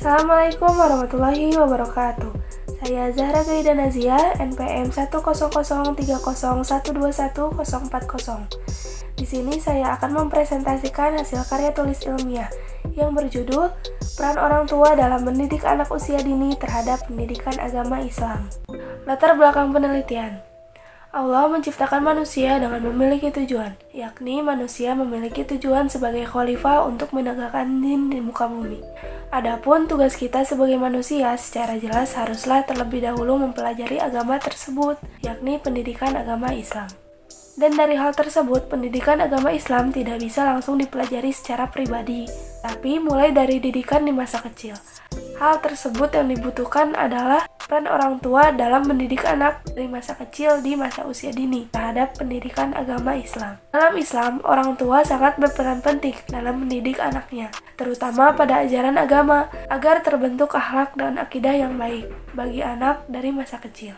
Assalamualaikum warahmatullahi wabarakatuh. Saya Zahra Gaida Nazia, NPM 10030121040. Di sini saya akan mempresentasikan hasil karya tulis ilmiah yang berjudul Peran Orang Tua dalam Mendidik Anak Usia Dini Terhadap Pendidikan Agama Islam. Latar belakang penelitian. Allah menciptakan manusia dengan memiliki tujuan, yakni manusia memiliki tujuan sebagai khalifah untuk menegakkan din di muka bumi. Adapun tugas kita sebagai manusia secara jelas haruslah terlebih dahulu mempelajari agama tersebut, yakni pendidikan agama Islam. Dan dari hal tersebut, pendidikan agama Islam tidak bisa langsung dipelajari secara pribadi, tapi mulai dari didikan di masa kecil. Hal tersebut yang dibutuhkan adalah peran orang tua dalam mendidik anak dari masa kecil di masa usia dini terhadap pendidikan agama Islam. Dalam Islam, orang tua sangat berperan penting dalam mendidik anaknya, terutama pada ajaran agama, agar terbentuk akhlak dan akidah yang baik bagi anak dari masa kecil.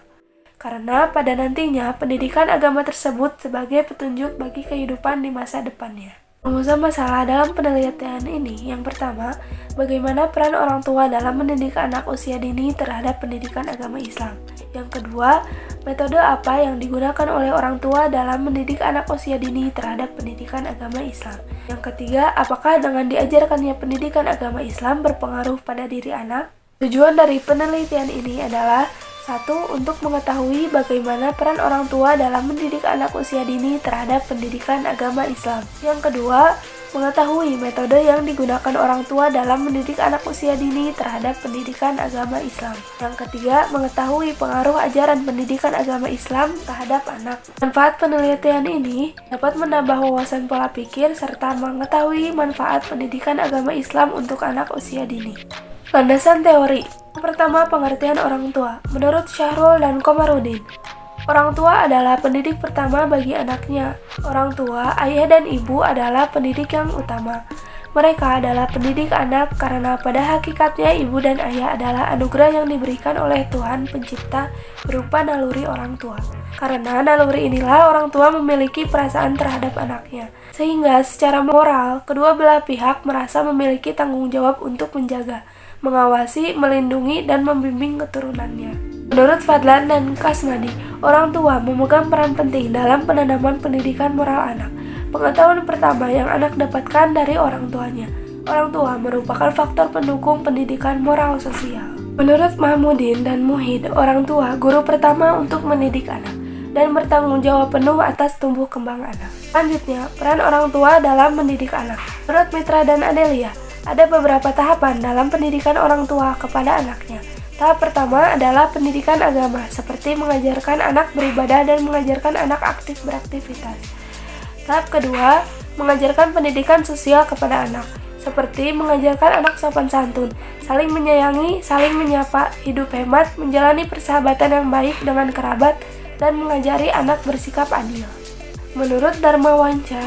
Karena pada nantinya pendidikan agama tersebut sebagai petunjuk bagi kehidupan di masa depannya. Rumusan masalah dalam penelitian ini, yang pertama, bagaimana peran orang tua dalam mendidik anak usia dini terhadap pendidikan agama Islam. Yang kedua, metode apa yang digunakan oleh orang tua dalam mendidik anak usia dini terhadap pendidikan agama Islam. Yang ketiga, apakah dengan diajarkannya pendidikan agama Islam berpengaruh pada diri anak? Tujuan dari penelitian ini adalah 1. Untuk mengetahui bagaimana peran orang tua dalam mendidik anak usia dini terhadap pendidikan agama Islam. Yang kedua, mengetahui metode yang digunakan orang tua dalam mendidik anak usia dini terhadap pendidikan agama Islam. Yang ketiga, mengetahui pengaruh ajaran pendidikan agama Islam terhadap anak. Manfaat penelitian ini dapat menambah wawasan pola pikir serta mengetahui manfaat pendidikan agama Islam untuk anak usia dini. Landasan teori. Pertama, pengertian orang tua. Menurut Syahrul dan Komarudin, orang tua adalah pendidik pertama bagi anaknya. Orang tua, ayah dan ibu adalah pendidik yang utama. Mereka adalah pendidik anak karena pada hakikatnya ibu dan ayah adalah anugerah yang diberikan oleh Tuhan Pencipta berupa naluri orang tua. Karena naluri inilah orang tua memiliki perasaan terhadap anaknya. Sehingga secara moral, kedua belah pihak merasa memiliki tanggung jawab untuk menjaga, mengawasi, melindungi, dan membimbing keturunannya. Menurut Fadlan dan Kasmadi, orang tua memegang peran penting dalam penanaman pendidikan moral anak. Pengetahuan pertama yang anak dapatkan dari orang tuanya. Orang tua merupakan faktor pendukung pendidikan moral sosial. Menurut Mahmudin dan Muhid, orang tua guru pertama untuk mendidik anak dan bertanggung jawab penuh atas tumbuh kembang anak. Selanjutnya, peran orang tua dalam mendidik anak. Menurut Mitra dan Adelia, ada beberapa tahapan dalam pendidikan orang tua kepada anaknya. Tahap pertama adalah pendidikan agama, seperti mengajarkan anak beribadah dan mengajarkan anak aktif beraktivitas. Tahap kedua, mengajarkan pendidikan sosial kepada anak, seperti mengajarkan anak sopan santun, saling menyayangi, saling menyapa, hidup hemat, menjalani persahabatan yang baik dengan kerabat, dan mengajari anak bersikap adil. Menurut Dharma Wancah,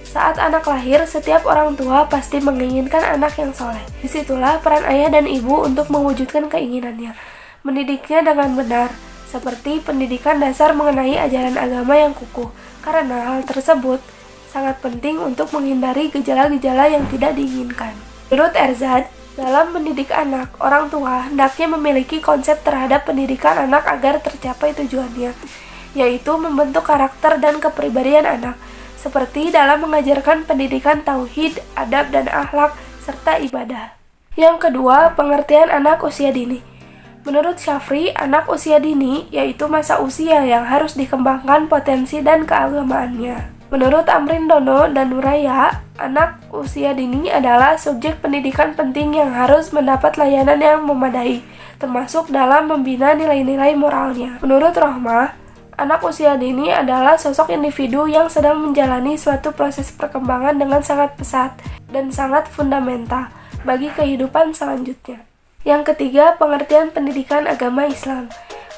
saat anak lahir, setiap orang tua pasti menginginkan anak yang soleh. Disitulah peran ayah dan ibu untuk mewujudkan keinginannya, mendidiknya dengan benar, seperti pendidikan dasar mengenai ajaran agama yang kukuh, karena hal tersebut sangat penting untuk menghindari gejala-gejala yang tidak diinginkan. Menurut Erzad, dalam mendidik anak, orang tua hendaknya memiliki konsep terhadap pendidikan anak agar tercapai tujuannya, yaitu membentuk karakter dan kepribadian anak, seperti dalam mengajarkan pendidikan tauhid, adab dan akhlak, serta ibadah. Yang kedua, pengertian anak usia dini. Menurut Syafri, anak usia dini yaitu masa usia yang harus dikembangkan potensi dan keagamaannya. Menurut Amrin Dono dan Nuraya, anak usia dini adalah subjek pendidikan penting yang harus mendapat layanan yang memadai, termasuk dalam membina nilai-nilai moralnya. Menurut Rohmah, anak usia dini adalah sosok individu yang sedang menjalani suatu proses perkembangan dengan sangat pesat dan sangat fundamental bagi kehidupan selanjutnya. Yang ketiga, pengertian pendidikan agama Islam.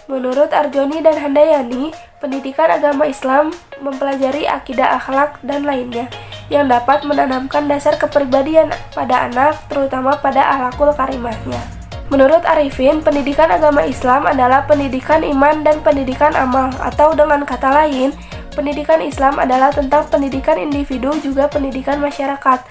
Menurut Arjoni dan Handayani, pendidikan agama Islam mempelajari akidah, akhlak, dan lainnya yang dapat menanamkan dasar kepribadian pada anak, terutama pada akhlakul karimahnya. Menurut Arifin, pendidikan agama Islam adalah pendidikan iman dan pendidikan amal, atau dengan kata lain, pendidikan Islam adalah tentang pendidikan individu juga pendidikan masyarakat.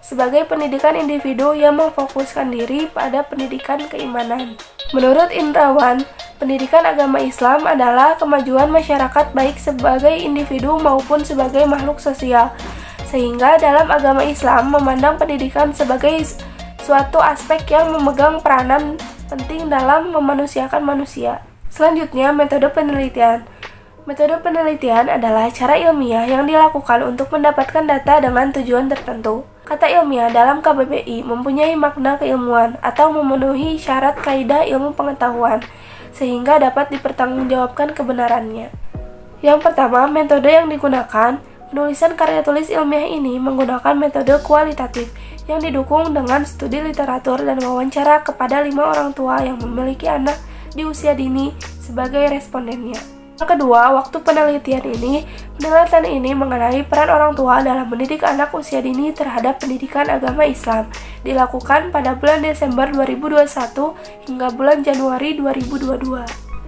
sebagai pendidikan individu yang memfokuskan diri pada pendidikan keimanan. Menurut Indrawan, pendidikan agama Islam adalah kemajuan masyarakat baik sebagai individu maupun sebagai makhluk sosial, sehingga dalam agama Islam memandang pendidikan sebagai suatu aspek yang memegang peranan penting dalam memanusiakan manusia. Selanjutnya, metode penelitian. Metode penelitian adalah cara ilmiah yang dilakukan untuk mendapatkan data dengan tujuan tertentu. Kata ilmiah dalam KBBI mempunyai makna keilmuan atau memenuhi syarat kaidah ilmu pengetahuan, sehingga dapat dipertanggungjawabkan kebenarannya. Yang pertama, metode yang digunakan. Penulisan karya tulis ilmiah ini menggunakan metode kualitatif yang didukung dengan studi literatur dan wawancara kepada 5 orang tua yang memiliki anak di usia dini sebagai respondennya. Yang kedua, waktu penelitian ini mengenai peran orang tua dalam mendidik anak usia dini terhadap pendidikan agama Islam dilakukan pada bulan Desember 2021 hingga bulan Januari 2022.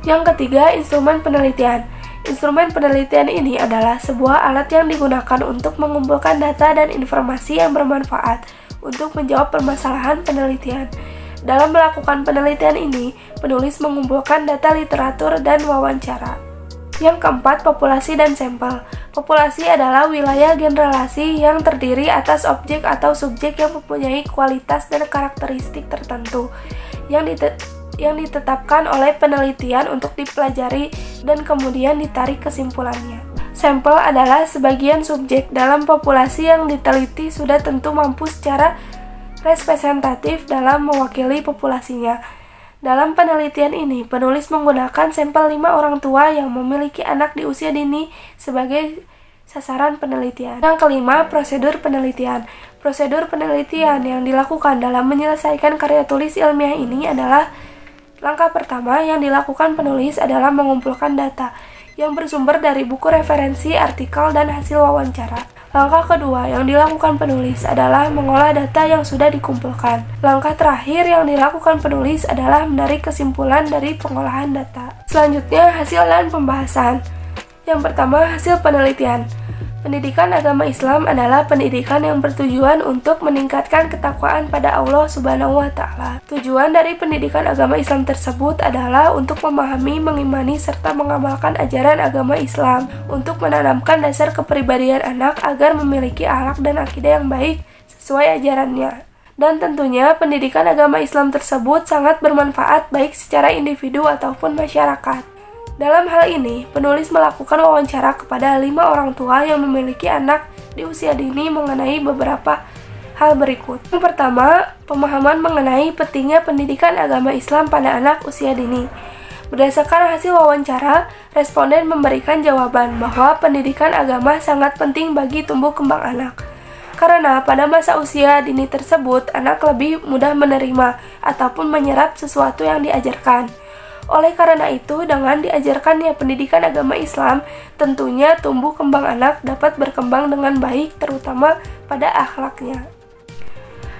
Yang ketiga, instrumen penelitian. Instrumen penelitian ini adalah sebuah alat yang digunakan untuk mengumpulkan data dan informasi yang bermanfaat untuk menjawab permasalahan penelitian. Dalam melakukan penelitian ini, penulis mengumpulkan data literatur dan wawancara. Yang keempat, populasi dan sampel. Populasi adalah wilayah generalisasi yang terdiri atas objek atau subjek yang mempunyai kualitas dan karakteristik tertentu yang ditetapkan oleh penelitian untuk dipelajari dan kemudian ditarik kesimpulannya. Sampel adalah sebagian subjek dalam populasi yang diteliti sudah tentu mampu secara representatif dalam mewakili populasinya. Dalam penelitian ini, penulis menggunakan sampel 5 orang tua yang memiliki anak di usia dini sebagai sasaran penelitian. Yang kelima, prosedur penelitian. Prosedur penelitian yang dilakukan dalam menyelesaikan karya tulis ilmiah ini adalah langkah pertama yang dilakukan penulis adalah mengumpulkan data yang bersumber dari buku referensi, artikel, dan hasil wawancara. Langkah kedua yang dilakukan penulis adalah mengolah data yang sudah dikumpulkan. Langkah terakhir yang dilakukan penulis adalah menarik kesimpulan dari pengolahan data. Selanjutnya, hasil dan pembahasan. Yang pertama, hasil penelitian. Pendidikan agama Islam adalah pendidikan yang bertujuan untuk meningkatkan ketakwaan pada Allah Subhanahu wa Ta'ala. Tujuan dari pendidikan agama Islam tersebut adalah untuk memahami, mengimani, serta mengamalkan ajaran agama Islam, untuk menanamkan dasar kepribadian anak agar memiliki akhlak dan akidah yang baik sesuai ajarannya. Dan tentunya pendidikan agama Islam tersebut sangat bermanfaat baik secara individu ataupun masyarakat. Dalam hal ini, penulis melakukan wawancara kepada 5 orang tua yang memiliki anak di usia dini mengenai beberapa hal berikut. Yang pertama, pemahaman mengenai pentingnya pendidikan agama Islam pada anak usia dini. Berdasarkan hasil wawancara, responden memberikan jawaban bahwa pendidikan agama sangat penting bagi tumbuh kembang anak. Karena pada masa usia dini tersebut, anak lebih mudah menerima ataupun menyerap sesuatu yang diajarkan. Oleh karena itu, dengan diajarkannya pendidikan agama Islam, tentunya tumbuh kembang anak dapat berkembang dengan baik, terutama pada akhlaknya.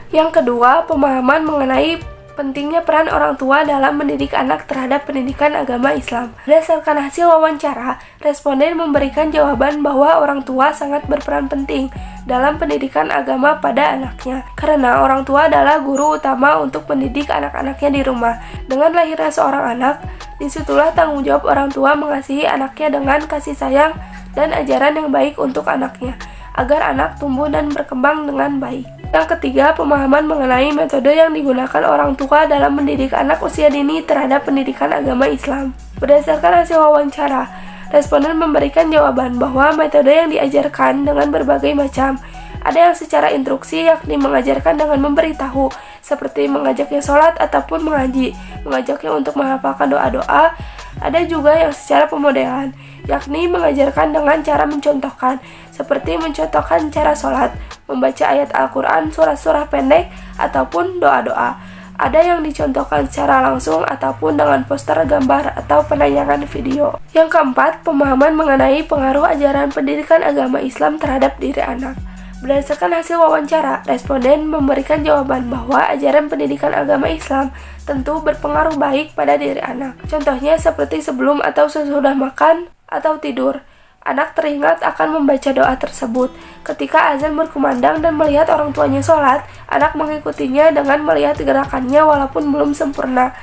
Yang kedua, pemahaman mengenai pentingnya peran orang tua dalam mendidik anak terhadap pendidikan agama Islam. Berdasarkan hasil wawancara, responden memberikan jawaban bahwa orang tua sangat berperan penting dalam pendidikan agama pada anaknya, karena orang tua adalah guru utama untuk mendidik anak-anaknya di rumah. Dengan lahirnya seorang anak, disitulah tanggung jawab orang tua mengasihi anaknya dengan kasih sayang dan ajaran yang baik untuk anaknya, agar anak tumbuh dan berkembang dengan baik. Yang ketiga, pemahaman mengenai metode yang digunakan orang tua dalam mendidik anak usia dini terhadap pendidikan agama Islam. Berdasarkan hasil wawancara, responden memberikan jawaban bahwa metode yang diajarkan dengan berbagai macam. Ada yang secara instruksi, yakni mengajarkan dengan memberitahu, seperti mengajaknya sholat ataupun mengaji, mengajaknya untuk menghafalkan doa-doa. Ada juga yang secara pemodelan, yakni mengajarkan dengan cara mencontohkan, seperti mencontohkan cara sholat, membaca ayat Al-Quran, surah-surah pendek, ataupun doa-doa. Ada yang dicontohkan secara langsung ataupun dengan poster gambar atau penayangan video. Yang keempat, pemahaman mengenai pengaruh ajaran pendidikan agama Islam terhadap diri anak. Berdasarkan hasil wawancara, responden memberikan jawaban bahwa ajaran pendidikan agama Islam tentu berpengaruh baik pada diri anak. Contohnya seperti sebelum atau sesudah makan atau tidur. Anak teringat akan membaca doa tersebut. Ketika azan berkumandang dan melihat orang tuanya sholat, anak mengikutinya dengan melihat gerakannya walaupun belum sempurna.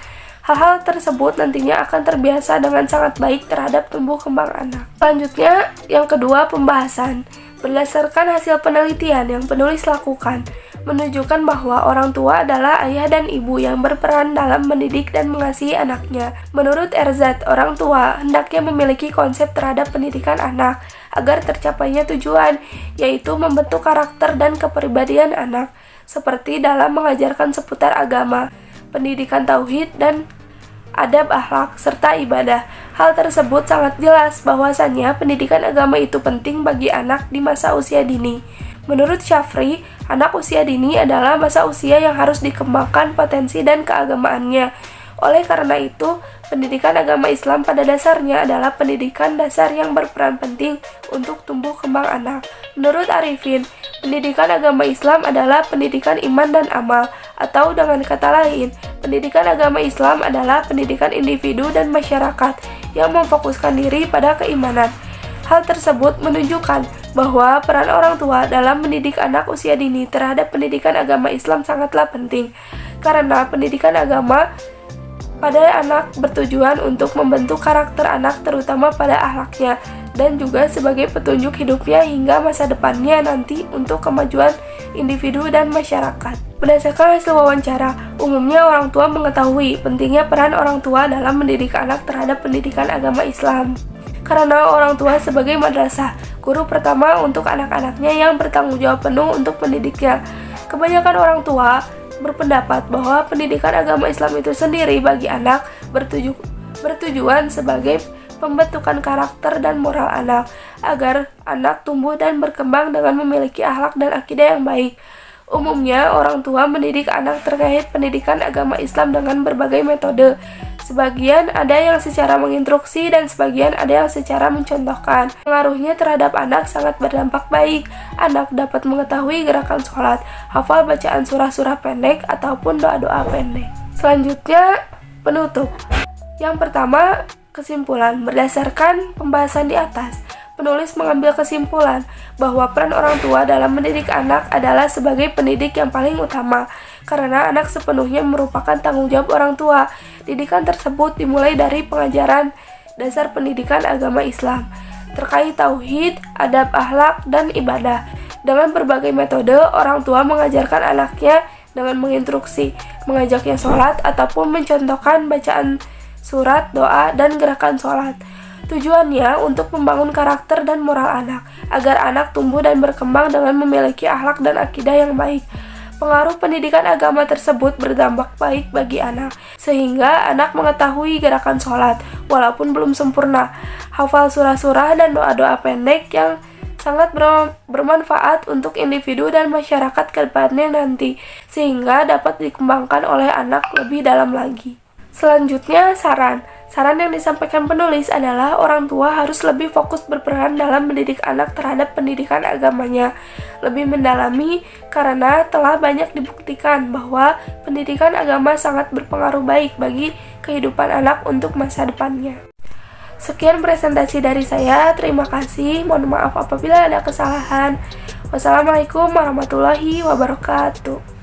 Hal-hal tersebut nantinya akan terbiasa dengan sangat baik terhadap tumbuh kembang anak. Selanjutnya, yang kedua, pembahasan. Berdasarkan hasil penelitian yang penulis lakukan, menunjukkan bahwa orang tua adalah ayah dan ibu yang berperan dalam mendidik dan mengasihi anaknya. Menurut Erzat, orang tua hendaknya memiliki konsep terhadap pendidikan anak agar tercapainya tujuan, yaitu membentuk karakter dan kepribadian anak, seperti dalam mengajarkan seputar agama, pendidikan tauhid, dan adab akhlak, serta ibadah. Hal tersebut sangat jelas bahwasannya pendidikan agama itu penting bagi anak di masa usia dini. Menurut Syafri, anak usia dini adalah masa usia yang harus dikembangkan potensi dan keagamaannya. Oleh karena itu, pendidikan agama Islam pada dasarnya adalah pendidikan dasar yang berperan penting untuk tumbuh kembang anak. Menurut Arifin, pendidikan agama Islam adalah pendidikan iman dan amal, atau dengan kata lain, pendidikan agama Islam adalah pendidikan individu dan masyarakat yang memfokuskan diri pada keimanan. Hal tersebut menunjukkan bahwa peran orang tua dalam mendidik anak usia dini terhadap pendidikan agama Islam sangatlah penting, karena pendidikan agama pada anak bertujuan untuk membentuk karakter anak terutama pada akhlaknya, dan juga sebagai petunjuk hidupnya hingga masa depannya nanti untuk kemajuan individu dan masyarakat. Berdasarkan hasil wawancara, umumnya orang tua mengetahui pentingnya peran orang tua dalam mendidik anak terhadap pendidikan agama Islam. Karena orang tua sebagai madrasah, guru pertama untuk anak-anaknya yang bertanggung jawab penuh untuk mendidiknya. Kebanyakan orang tua berpendapat bahwa pendidikan agama Islam itu sendiri bagi anak bertujuan sebagai pembentukan karakter dan moral anak, agar anak tumbuh dan berkembang dengan memiliki akhlak dan akidah yang baik. Umumnya, orang tua mendidik anak terkait pendidikan agama Islam dengan berbagai metode. Sebagian ada yang secara menginstruksi dan sebagian ada yang secara mencontohkan. Pengaruhnya terhadap anak sangat berdampak baik. Anak dapat mengetahui gerakan sholat, hafal bacaan surah-surah pendek ataupun doa-doa pendek. Selanjutnya, penutup. Yang pertama, kesimpulan. Berdasarkan pembahasan di atas, penulis mengambil kesimpulan bahwa peran orang tua dalam mendidik anak adalah sebagai pendidik yang paling utama, karena anak sepenuhnya merupakan tanggung jawab orang tua. Didikan tersebut dimulai dari pengajaran dasar pendidikan agama Islam terkait tauhid, adab akhlak, dan ibadah. Dengan berbagai metode, orang tua mengajarkan anaknya dengan menginstruksi, mengajaknya sholat, ataupun mencontohkan bacaan surat, doa, dan gerakan sholat. Tujuannya untuk membangun karakter dan moral anak, agar anak tumbuh dan berkembang dengan memiliki akhlak dan akidah yang baik. Pengaruh pendidikan agama tersebut berdampak baik bagi anak, sehingga anak mengetahui gerakan sholat, walaupun belum sempurna, hafal surah-surah dan doa-doa pendek yang sangat bermanfaat untuk individu dan masyarakat ke depannya nanti, sehingga dapat dikembangkan oleh anak lebih dalam lagi. Selanjutnya, saran. Saran yang disampaikan penulis adalah orang tua harus lebih fokus berperan dalam mendidik anak terhadap pendidikan agamanya, lebih mendalami karena telah banyak dibuktikan bahwa pendidikan agama sangat berpengaruh baik bagi kehidupan anak untuk masa depannya. Sekian presentasi dari saya, terima kasih, mohon maaf apabila ada kesalahan. Wassalamualaikum warahmatullahi wabarakatuh.